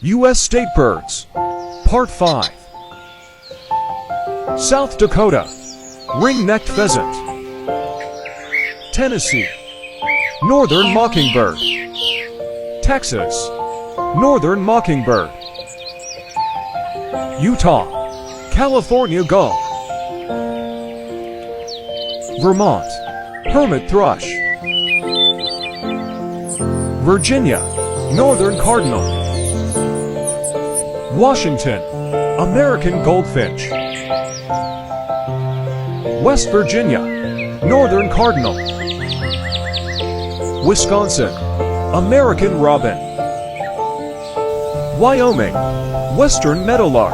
U.S. State Birds. Part 5. South Dakota. Ring-necked pheasant. Tennessee. Northern mockingbird. Texas. Northern mockingbird. Utah. California gull. Vermont. Hermit thrush. Virginia. Northern cardinal. Washington. American goldfinch. West Virginia. Northern cardinal. Wisconsin. American robin. Wyoming. Western meadowlark.